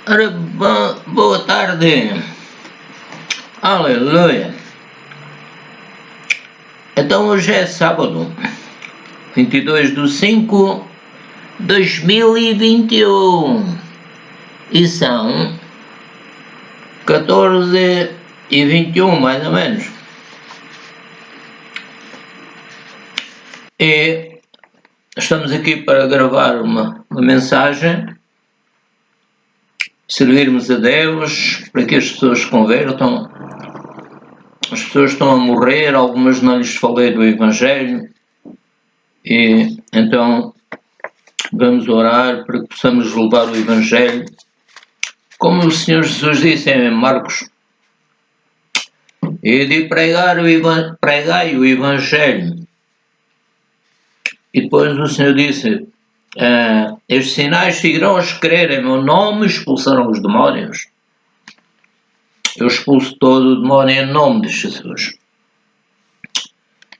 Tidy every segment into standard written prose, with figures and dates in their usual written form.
Ora, boa tarde. Aleluia. Então hoje é sábado, 22/5/2021 e são 14h21 mais ou menos. E estamos aqui para gravar uma mensagem, servirmos a Deus para que as pessoas se convertam. As pessoas estão a morrer, algumas não lhes falei do Evangelho, e então vamos orar para que possamos levar o Evangelho. Como o Senhor Jesus disse em Marcos, e de pregai o Evangelho. E depois o Senhor disse, estes sinais seguirão os que crerem em meu nome, expulsarão os demónios. Eu expulso todo o demónio em nome de Jesus.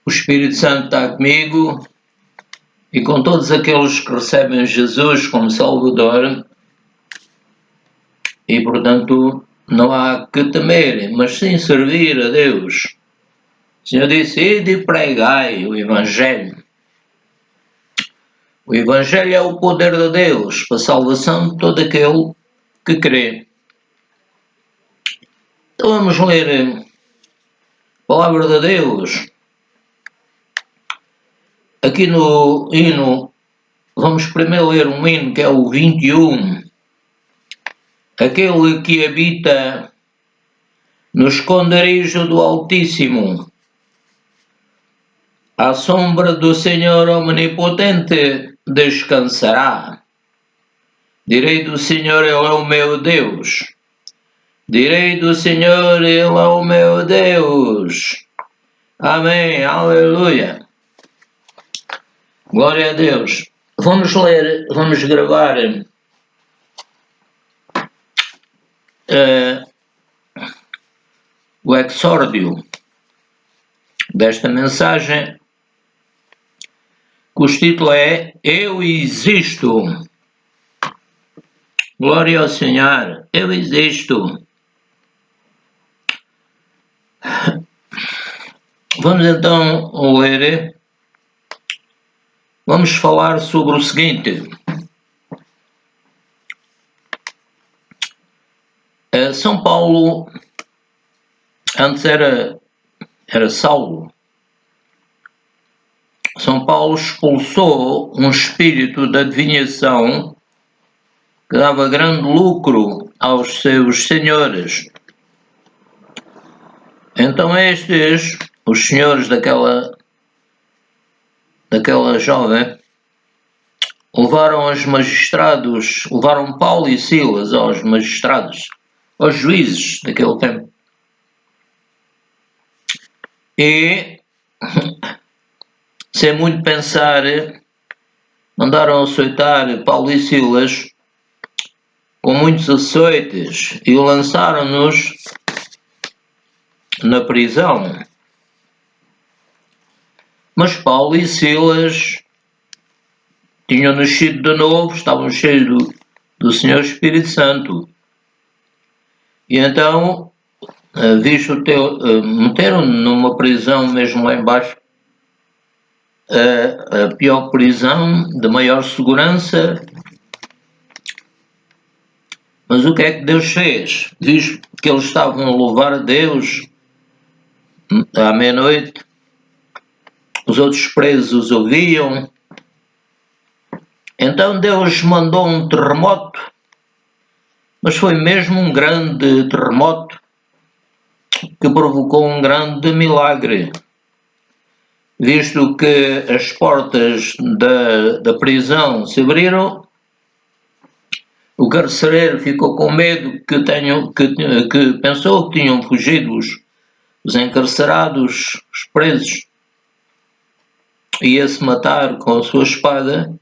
O Espírito Santo está comigo e com todos aqueles que recebem Jesus como Salvador, e portanto não há que temer, mas sim servir a Deus. O Senhor disse, ide e pregai o Evangelho. O Evangelho é o poder de Deus para a salvação de todo aquele que crê. Então vamos ler a Palavra de Deus. Aqui no hino, vamos primeiro ler um hino que é o 21. Aquele que habita no esconderijo do Altíssimo, à sombra do Senhor Omnipotente descansará. Direi do Senhor, Ele é o meu Deus. Direi do Senhor, Ele é o meu Deus. Amém, aleluia. Glória a Deus. Vamos gravar o exórdio desta mensagem, cujo título é Eu Existo. Glória ao Senhor, eu existo. Vamos então ler. Vamos falar sobre o seguinte. São Paulo, antes era Saulo. São Paulo expulsou um espírito de adivinhação que dava grande lucro aos seus senhores. Então estes, os senhores daquela jovem, levaram Paulo e Silas aos magistrados, aos juízes daquele tempo. E, sem muito pensar, mandaram açoitar Paulo e Silas com muitos açoites e lançaram-nos na prisão. Mas Paulo e Silas tinham nascido de novo, estavam cheios do Senhor Espírito Santo. E então, meteram numa prisão mesmo lá embaixo, a pior prisão, de maior segurança. Mas o que é que Deus fez? Visto que eles estavam a louvar a Deus à meia-noite, os outros presos os ouviam. Então Deus mandou um terremoto, mas foi mesmo um grande terremoto que provocou um grande milagre, visto que as portas da prisão se abriram. O carcereiro ficou com medo que pensou que tinham fugido os encarcerados, os presos, e ia-se matar com a sua espada,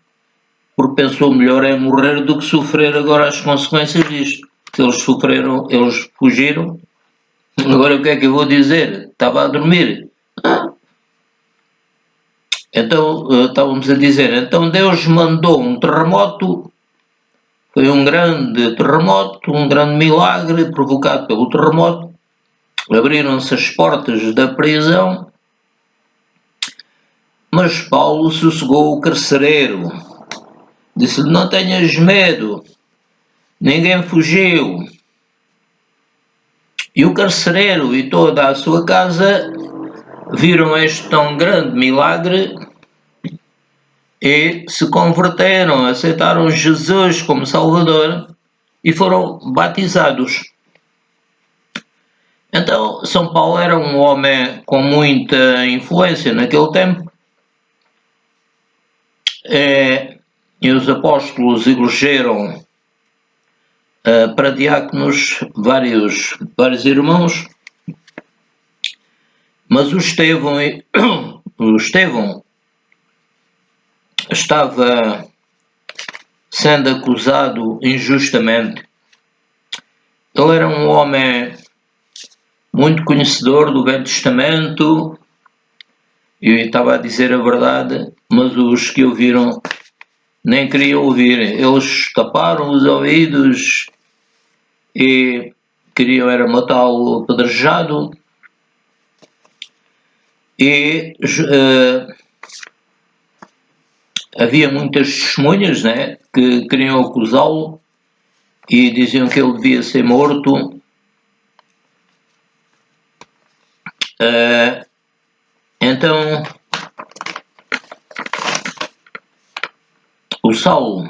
porque pensou melhor é morrer do que sofrer agora as consequências disto. Que eles fugiram. Agora o que é que eu vou dizer? Estava a dormir. Então, estávamos a dizer, então Deus mandou um terremoto, Foi um grande terremoto, um grande milagre provocado pelo terremoto. Abriram-se as portas da prisão, mas Paulo sossegou o carcereiro. Disse-lhe: não tenhas medo, ninguém fugiu. E o carcereiro e toda a sua casa viram este tão grande milagre e se converteram, aceitaram Jesus como Salvador e foram batizados. Então, São Paulo era um homem com muita influência naquele tempo, e os apóstolos elegeram para diáconos vários irmãos, mas o Estevão estava sendo acusado injustamente. Ele era um homem muito conhecedor do Velho Testamento e estava a dizer a verdade, mas os que ouviram nem queriam ouvir. Eles taparam os ouvidos e queriam era matá-lo apedrejado. E havia muitas testemunhas, né, que queriam acusá-lo e diziam que ele devia ser morto. Então, o Saulo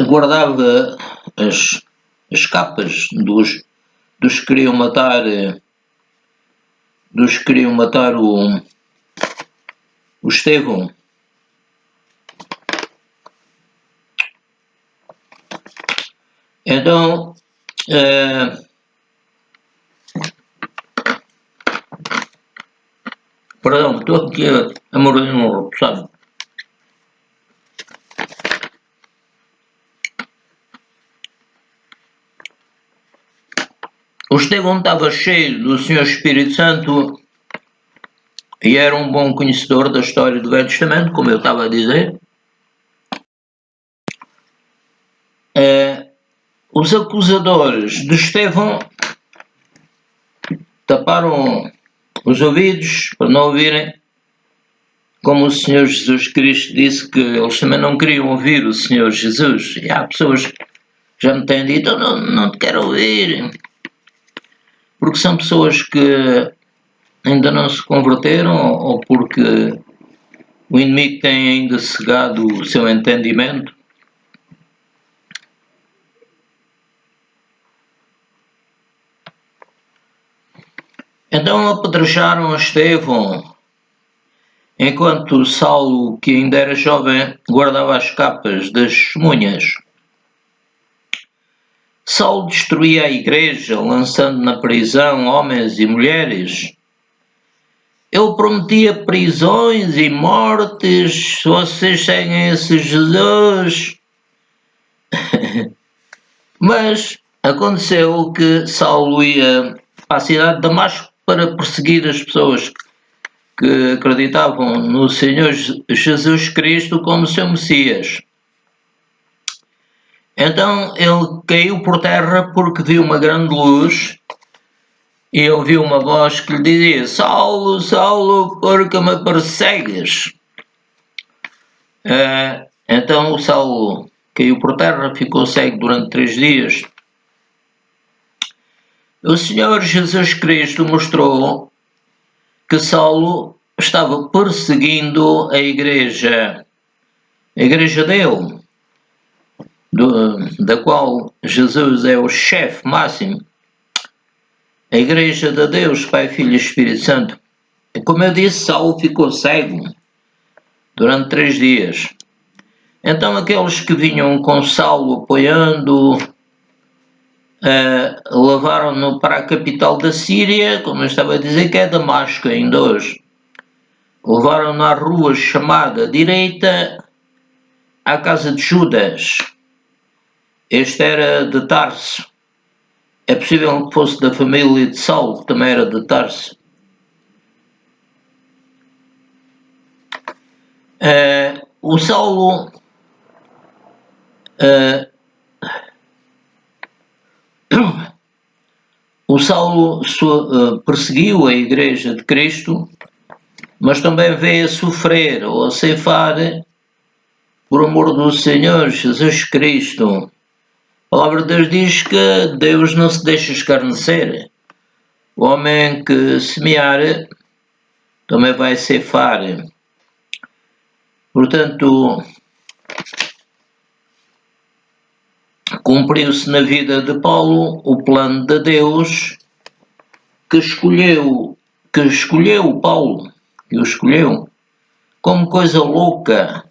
guardava as capas dos que queriam matar o Estevão. Então, perdão, estou aqui a morder um roto, sabe? O Estevão estava cheio do Senhor Espírito Santo e era um bom conhecedor da história do Velho Testamento, como eu estava a dizer. Os acusadores de Estevão taparam os ouvidos para não ouvirem, como o Senhor Jesus Cristo disse que eles também não queriam ouvir o Senhor Jesus. E há pessoas que já me têm dito: não te quero ouvir, porque são pessoas que ainda não se converteram ou porque o inimigo tem ainda cegado o seu entendimento. Então apedrejaram Estevão, enquanto Saulo, que ainda era jovem, guardava as capas das testemunhas. Saulo destruía a igreja, lançando na prisão homens e mulheres. Ele prometia prisões e mortes se vocês seguem esse Jesus. Mas aconteceu que Saulo ia para a cidade de Damasco para perseguir as pessoas que acreditavam no Senhor Jesus Cristo como seu Messias. Então ele caiu por terra porque viu uma grande luz e ouviu uma voz que lhe dizia: Saulo, Saulo, por que me persegues? Então o Saulo caiu por terra, ficou cego durante 3 dias. O Senhor Jesus Cristo mostrou que Saulo estava perseguindo a igreja dele, da qual Jesus é o chefe máximo, a igreja de Deus, Pai, Filho e Espírito Santo. E como eu disse, Saulo ficou cego durante 3 dias. Então aqueles que vinham com Saulo apoiando, levaram-no para a capital da Síria, como eu estava a dizer, que é Damasco ainda hoje. Levaram-no à rua chamada direita, à casa de Judas. Este era de Tarso. É possível que fosse da família de Saulo, que também era de Tarso. O Saulo O Saulo perseguiu a Igreja de Cristo, mas também veio a sofrer ou a ceifar por amor do Senhor Jesus Cristo. A palavra de Deus diz que Deus não se deixa escarnecer. O homem que semear também vai ceifar. Portanto, cumpriu-se na vida de Paulo o plano de Deus que escolheu Paulo, que o escolheu como coisa louca.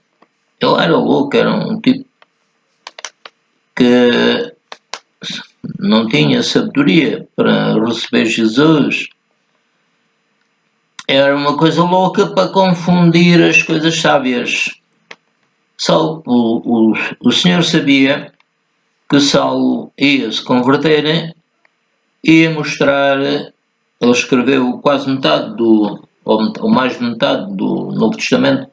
Ele era louco, era um tipo que não tinha sabedoria para receber Jesus. Era uma coisa louca para confundir as coisas sábias. Só o Senhor sabia que Saulo ia se converter, ia mostrar. Ele escreveu quase metade ou mais de metade do Novo Testamento.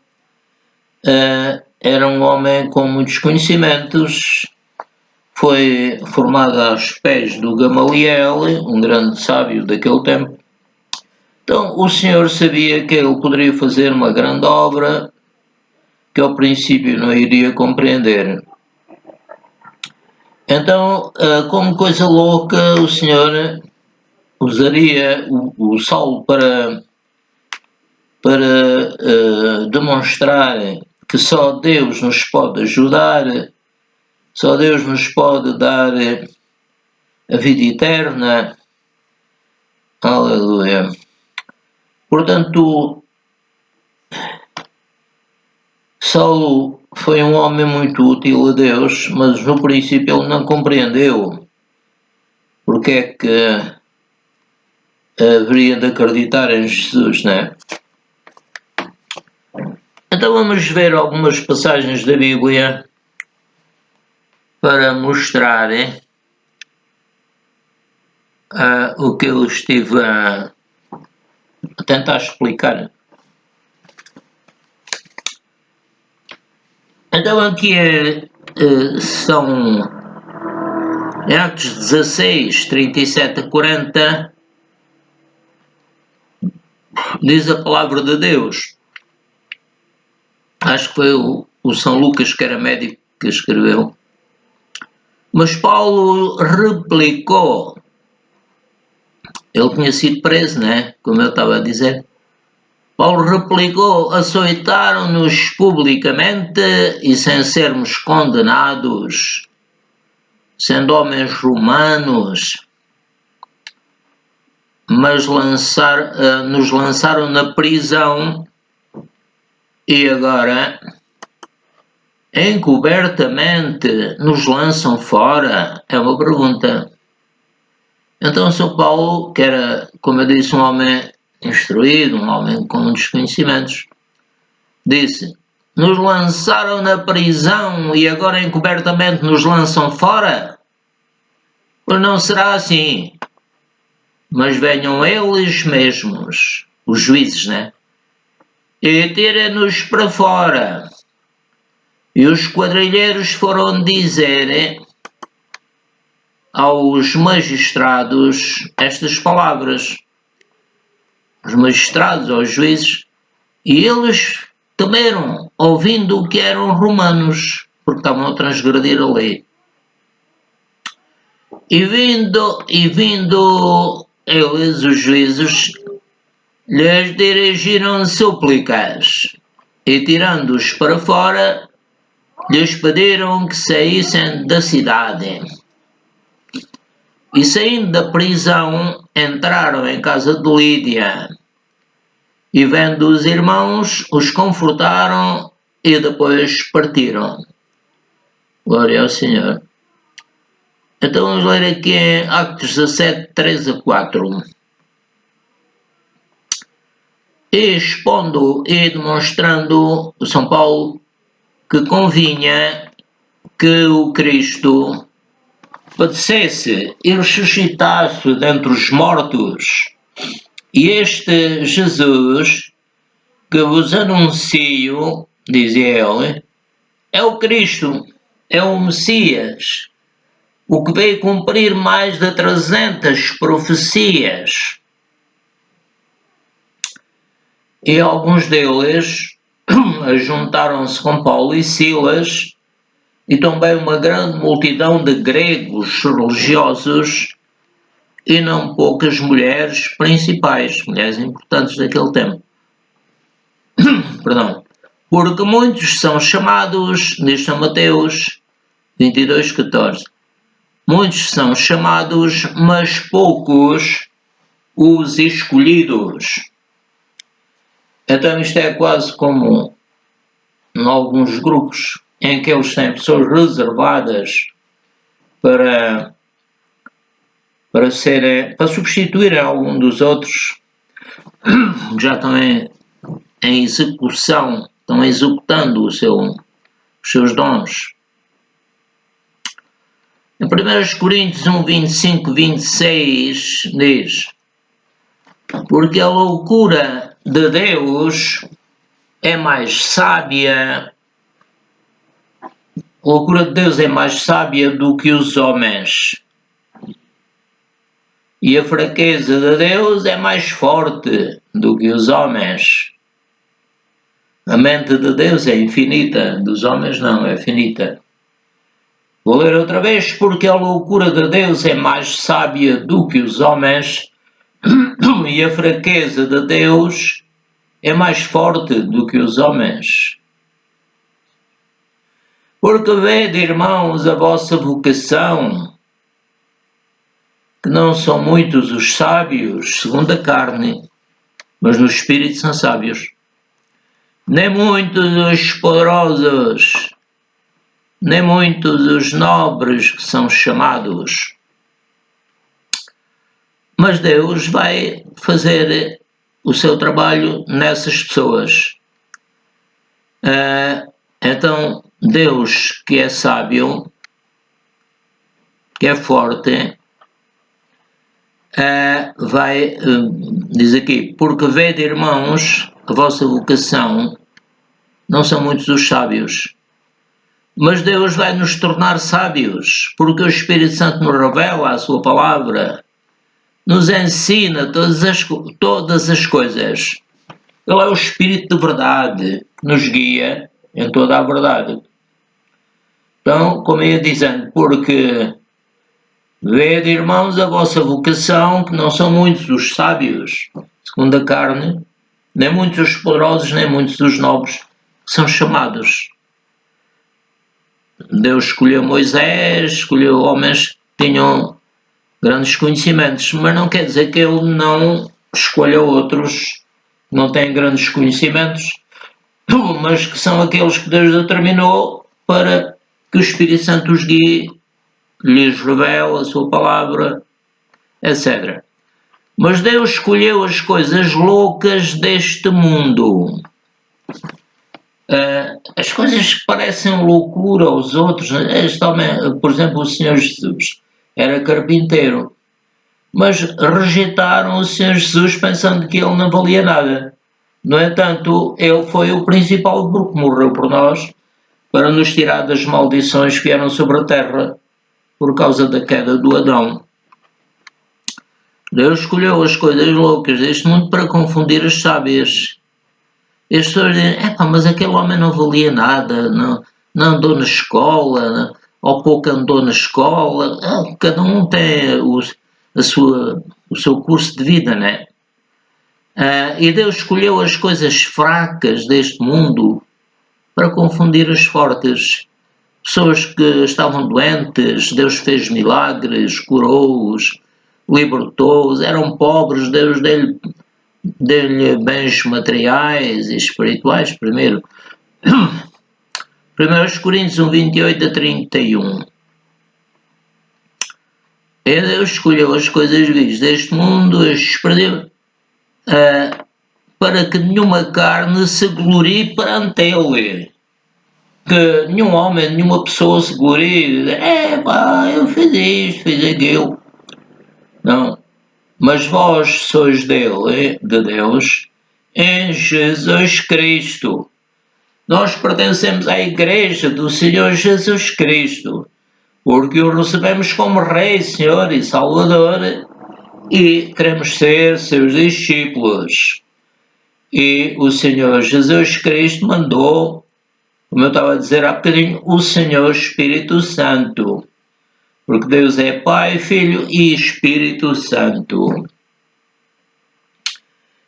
Era um homem com muitos conhecimentos, foi formado aos pés do Gamaliel, um grande sábio daquele tempo. Então o Senhor sabia que ele poderia fazer uma grande obra que ao princípio não iria compreender. Então, como coisa louca, o Senhor usaria o Saulo para demonstrar que só Deus nos pode ajudar, só Deus nos pode dar a vida eterna. Aleluia. Portanto, Saulo foi um homem muito útil a Deus, mas no princípio ele não compreendeu porque é que haveria de acreditar em Jesus, não é? Então vamos ver algumas passagens da Bíblia para mostrar o que eu estive a tentar explicar. Então aqui são Atos 16, 37 a 40, diz a palavra de Deus. Acho que foi o São Lucas, que era médico, que escreveu. Mas Paulo replicou. Ele tinha sido preso, né? Como eu estava a dizer. Paulo replicou: açoitaram-nos publicamente e sem sermos condenados, sendo homens romanos, mas nos lançaram na prisão e agora encobertamente nos lançam fora? É uma pergunta. Então São Paulo, que era, como eu disse, um homem instruído, um homem com muitos conhecimentos, disse: nos lançaram na prisão e agora encobertamente nos lançam fora? Pois não será assim. Mas venham eles mesmos, os juízes, né? E tirem-nos para fora. E os quadrilheiros foram dizer aos magistrados estas palavras. Os magistrados, aos juízes, e eles temeram, ouvindo que eram romanos, porque estavam a transgredir a lei. E vindo eles, os juízes, lhes dirigiram súplicas, e tirando-os para fora, lhes pediram que saíssem da cidade. E saindo da prisão, entraram em casa de Lídia, e vendo os irmãos, os confortaram e depois partiram. Glória ao Senhor. Então vamos ler aqui em Atos 17, 3 a 4. E expondo e demonstrando São Paulo que convinha que o Cristo padecesse e ressuscitasse dentre os mortos. E este Jesus que vos anuncio, dizia ele, é o Cristo. é o Messias, o que veio cumprir mais de 300 profecias. E alguns deles juntaram-se com Paulo e Silas, e também uma grande multidão de gregos religiosos e não poucas mulheres principais, mulheres importantes daquele tempo. Perdão. Porque muitos são chamados, diz São Mateus 22:14, muitos são chamados, mas poucos os escolhidos. Então isto é quase como em alguns grupos em que eles têm pessoas reservadas para substituírem algum dos outros, já estão em execução, estão executando os seus dons. Em 1 Coríntios 1, 25, 26 diz: porque a loucura de Deus é mais sábia, a loucura de Deus é mais sábia do que os homens, e a fraqueza de Deus é mais forte do que os homens. A mente de Deus é infinita, dos homens não, é finita. Vou ler outra vez, porque a loucura de Deus é mais sábia do que os homens, e a fraqueza de Deus é mais forte do que os homens. Porque vede, irmãos, a vossa vocação, que não são muitos os sábios, segundo a carne, mas no espírito são sábios. Nem muitos os poderosos, nem muitos os nobres que são chamados. Mas Deus vai fazer o seu trabalho nessas pessoas. Então, Deus, que é sábio, que é forte, diz aqui, porque vede, irmãos, a vossa vocação, não são muitos os sábios, mas Deus vai nos tornar sábios, porque o Espírito Santo nos revela a sua palavra, nos ensina todas as coisas. Ele é o Espírito de verdade, que nos guia em toda a verdade. Então, como eu ia dizendo, porque vede, irmãos, a vossa vocação, que não são muitos os sábios, segundo a carne, nem muitos os poderosos, nem muitos os nobres, que são chamados. Deus escolheu Moisés, escolheu homens que tinham grandes conhecimentos, mas não quer dizer que ele não escolha outros que não têm grandes conhecimentos, mas que são aqueles que Deus determinou para que o Espírito Santo os guie, lhes revela a sua palavra, etc. Mas Deus escolheu as coisas loucas deste mundo. As coisas que parecem loucura aos outros. Este homem, por exemplo, o Senhor Jesus, era carpinteiro, mas rejeitaram o Senhor Jesus pensando que ele não valia nada. No entanto, ele foi o principal porque morreu por nós para nos tirar das maldições que vieram sobre a terra por causa da queda do Adão. Deus escolheu as coisas loucas deste mundo para confundir as sábias. E as pessoas dizem, mas aquele homem não valia nada, não andou na escola, ou pouco andou na escola. Cada um tem o seu curso de vida, né? E Deus escolheu as coisas fracas deste mundo para confundir as fortes. Pessoas que estavam doentes, Deus fez milagres, curou-os, libertou-os, eram pobres, Deus deu-lhe bens materiais e espirituais primeiro. 1 Coríntios 1, 28 a 31. E Deus escolheu as coisas vis deste mundo, para que nenhuma carne se glorie perante ele. Que nenhum homem, nenhuma pessoa se glorie, eu fiz isto, fiz aquilo. Não. Mas vós sois de Deus, em Jesus Cristo. Nós pertencemos à Igreja do Senhor Jesus Cristo, porque o recebemos como Rei, Senhor e Salvador, e queremos ser seus discípulos. E o Senhor Jesus Cristo mandou, como eu estava a dizer há bocadinho, o Senhor Espírito Santo. Porque Deus é Pai, Filho e Espírito Santo.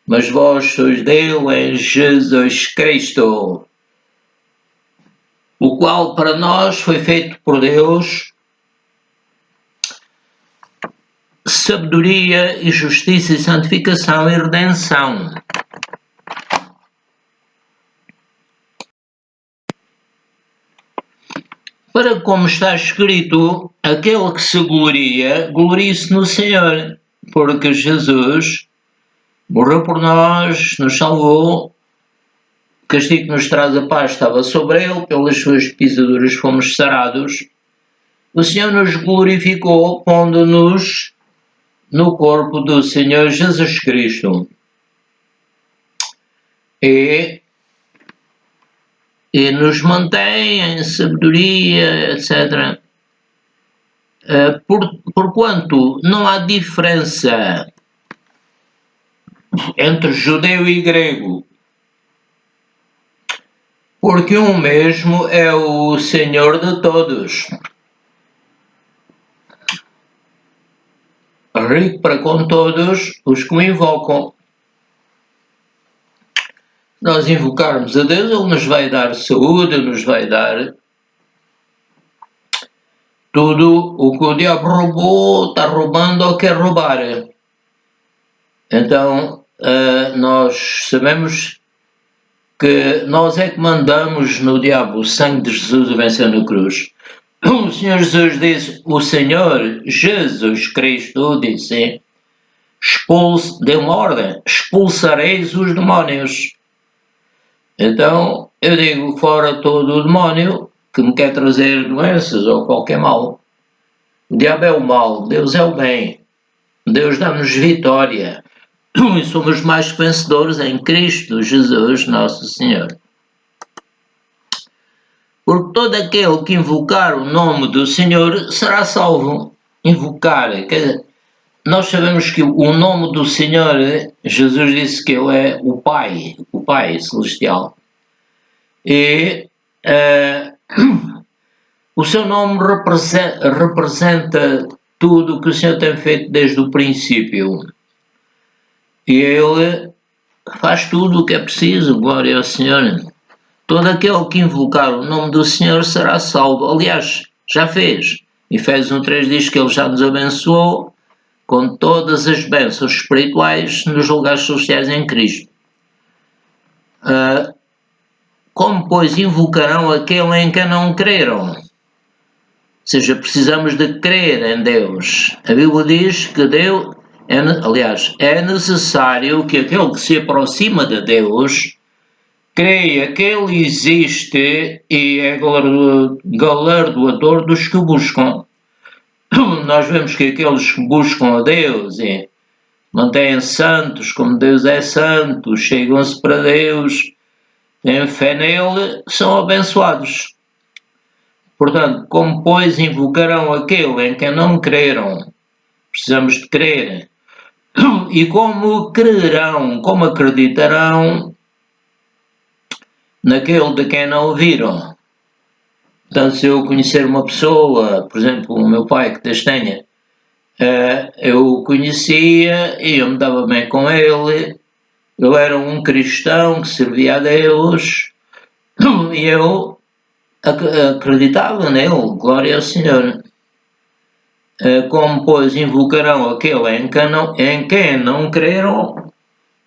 Mas vós sois dele em Jesus Cristo, o qual para nós foi feito por Deus sabedoria e justiça e santificação e redenção. Para como está escrito, aquele que se gloria, glorie-se no Senhor, porque Jesus morreu por nós, nos salvou, o castigo que nos traz a paz estava sobre ele, pelas suas pisaduras fomos sarados. O Senhor nos glorificou, pondo-nos no corpo do Senhor Jesus Cristo. E nos mantém em sabedoria, etc. Porquanto não há diferença entre judeu e grego, porque um mesmo é o Senhor de todos, rico para com todos os que o invocam. Nós invocarmos a Deus, Ele nos vai dar saúde, Ele nos vai dar tudo o que o diabo roubou, está roubando ou quer roubar. Então, nós sabemos que nós é que mandamos no diabo. O sangue de Jesus o venceu na cruz. O Senhor Jesus disse, o Senhor Jesus Cristo disse, deu uma ordem, expulsareis os demónios. Então, eu digo, fora todo o demónio que me quer trazer doenças ou qualquer mal. O diabo é o mal, Deus é o bem. Deus dá-nos vitória. E somos mais vencedores em Cristo Jesus, nosso Senhor. Porque todo aquele que invocar o nome do Senhor será salvo. Invocar, quer dizer, nós sabemos que o nome do Senhor, Jesus disse que Ele é o Pai Celestial. E o seu nome representa tudo o que o Senhor tem feito desde o princípio. E Ele faz tudo o que é preciso, glória ao Senhor. Todo aquele que invocar o nome do Senhor será salvo. Aliás, já fez. Efésios 1:3 diz que Ele já nos abençoou com todas as bênçãos espirituais nos lugares celestiais em Cristo. Como, pois, invocarão aquele em que não creram? Ou seja, precisamos de crer em Deus. A Bíblia diz que Deus, é necessário que aquele que se aproxima de Deus creia que Ele existe e é galardoador dos que o buscam. Nós vemos que aqueles que buscam a Deus e mantêm-se santos, como Deus é santo, chegam-se para Deus, têm fé nele, são abençoados. Portanto, como pois invocarão aquele em quem não creram, precisamos de crer. E como crerão, como acreditarão naquele de quem não ouviram. Portanto, se eu conhecer uma pessoa, por exemplo, o meu pai que Deus tenha, eu o conhecia e eu me dava bem com ele era um cristão que servia a Deus e eu acreditava nele, glória ao Senhor. Como, pois, invocarão aquele em quem não creram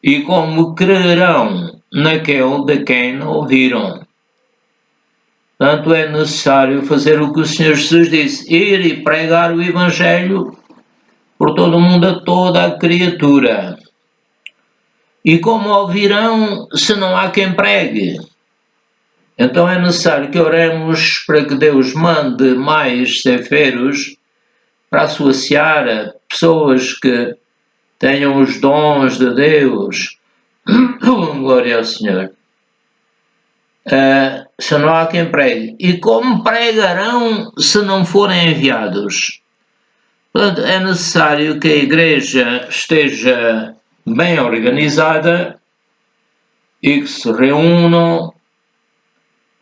e como crerão naquele de quem não ouviram. Portanto, é necessário fazer o que o Senhor Jesus disse, ir e pregar o Evangelho por todo o mundo, a toda a criatura. E como ouvirão se não há quem pregue? Então é necessário que oremos para que Deus mande mais ceifeiros para a sua seara, pessoas que tenham os dons de Deus. Glória ao Senhor. se não há quem pregue. E como pregarão se não forem enviados? Portanto, é necessário que a Igreja esteja bem organizada e que se reúnam,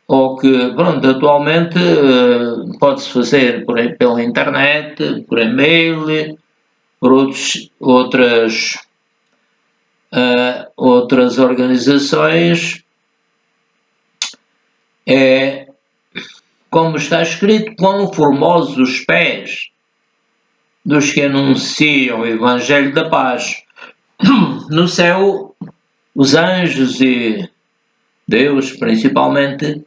ou que, pronto, atualmente pode-se fazer pela internet, por e-mail, por outras organizações. Como está escrito, quão formosos os pés dos que anunciam o Evangelho da Paz. No céu, os anjos e Deus, principalmente,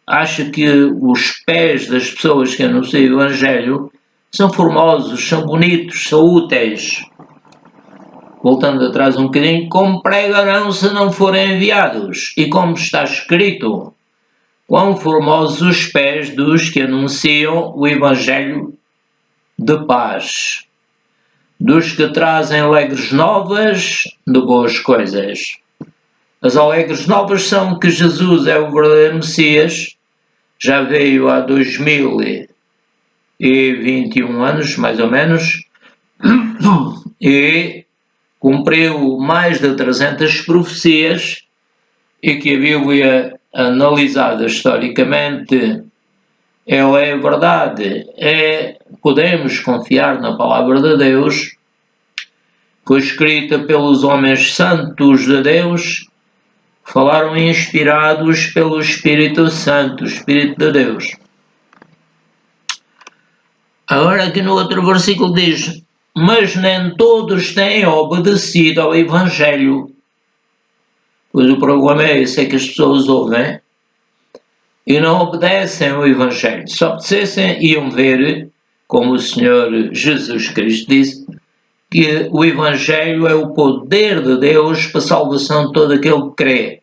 acha que os pés das pessoas que anunciam o Evangelho são formosos, são bonitos, são úteis. Voltando atrás um bocadinho, como pregarão se não forem enviados? E como está escrito, quão formosos os pés dos que anunciam o Evangelho de paz, dos que trazem alegres novas de boas coisas. As alegres novas são que Jesus é o verdadeiro Messias, já veio há 2021 anos, mais ou menos, e cumpriu mais de 300 profecias, e que a Bíblia, analisada historicamente, ela é verdade. Podemos confiar na palavra de Deus, foi escrita pelos homens santos de Deus, falaram inspirados pelo Espírito Santo, o Espírito de Deus. Agora aqui no outro versículo diz: mas nem todos têm obedecido ao Evangelho. Pois o problema é esse, é que as pessoas ouvem e não obedecem ao Evangelho. Se obedecessem, iam ver, como o Senhor Jesus Cristo disse, que o Evangelho é o poder de Deus para a salvação de todo aquele que crê.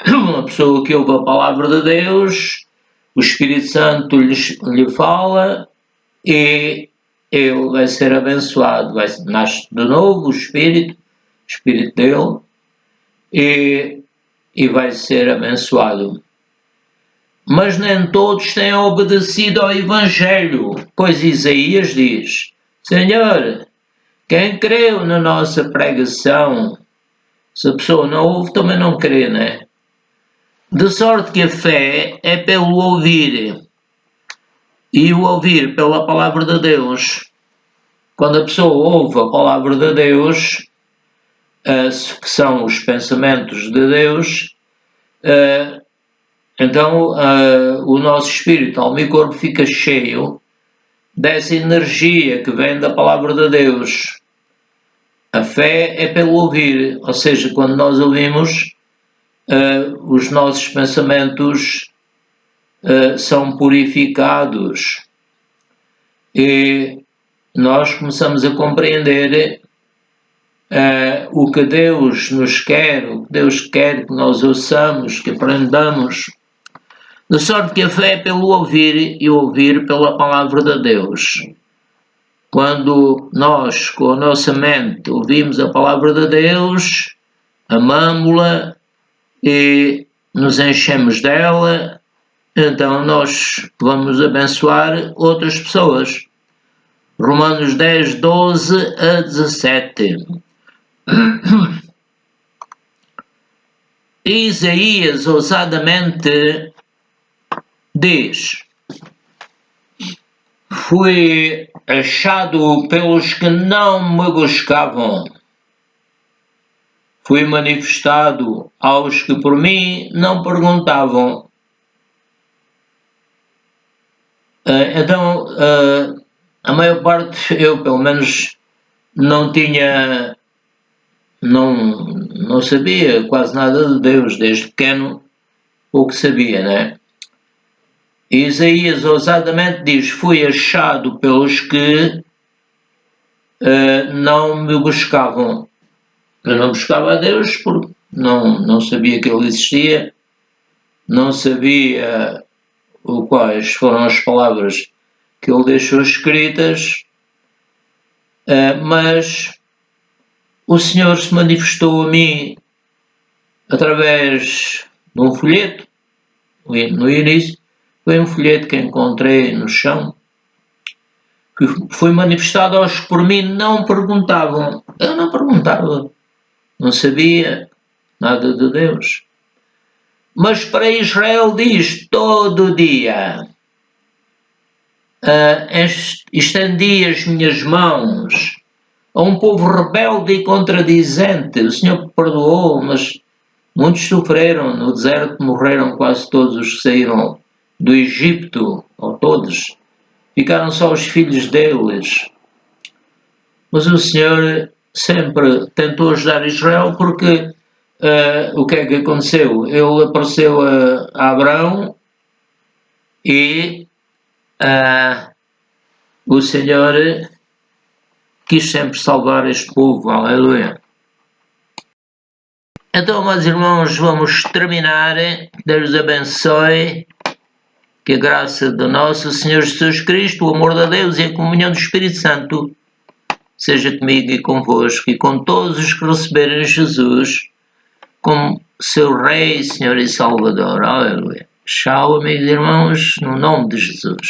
Uma pessoa que ouve a palavra de Deus, o Espírito Santo lhe fala e ele vai ser abençoado, nasce de novo o Espírito dele, e vai ser abençoado. Mas nem todos têm obedecido ao Evangelho, pois Isaías diz: Senhor, quem creu na nossa pregação? Se a pessoa não ouve, também não crê, né? De sorte que a fé é pelo ouvir, e o ouvir pela palavra de Deus. Quando a pessoa ouve a palavra de Deus, que são os pensamentos de Deus, então o nosso espírito, alma e corpo fica cheio dessa energia que vem da palavra de Deus. A fé é pelo ouvir, ou seja, quando nós ouvimos, os nossos pensamentos são purificados e nós começamos a compreender o que Deus nos quer, o que Deus quer que nós ouçamos, que aprendamos. De sorte que a fé é pelo ouvir e ouvir pela palavra de Deus. Quando nós, com a nossa mente, ouvimos a palavra de Deus, amamo-la e nos enchemos dela, então nós vamos abençoar outras pessoas. Romanos 10, 12 a 17. Isaías ousadamente diz: fui achado pelos que não me buscavam, fui manifestado aos que por mim não perguntavam. Então, a maior parte, eu pelo menos, não sabia quase nada de Deus, desde pequeno, pouco sabia, né? Isaías ousadamente diz: fui achado pelos que não me buscavam. Eu não buscava a Deus porque não sabia que Ele existia, não sabia quais foram as palavras que Ele deixou escritas, mas o Senhor se manifestou a mim através de um folheto. No início, foi um folheto que encontrei no chão, que foi manifestado aos que por mim não perguntavam. Eu não perguntava, não sabia nada de Deus. Mas para Israel diz todo dia: estendi as minhas mãos a um povo rebelde e contradizente. O Senhor perdoou, mas muitos sofreram. No deserto morreram quase todos os que saíram do Egito, ou todos. Ficaram só os filhos deles. Mas o Senhor sempre tentou ajudar Israel porque o que é que aconteceu? Ele apareceu a Abraão e o Senhor quis sempre salvar este povo. Aleluia. Então, meus irmãos, vamos terminar. Deus abençoe. Que a graça do nosso Senhor Jesus Cristo, o amor de Deus e a comunhão do Espírito Santo seja comigo e convosco e com todos os que receberem Jesus como seu Rei, Senhor e Salvador. Aleluia. Tchau, amigos e irmãos, no nome de Jesus.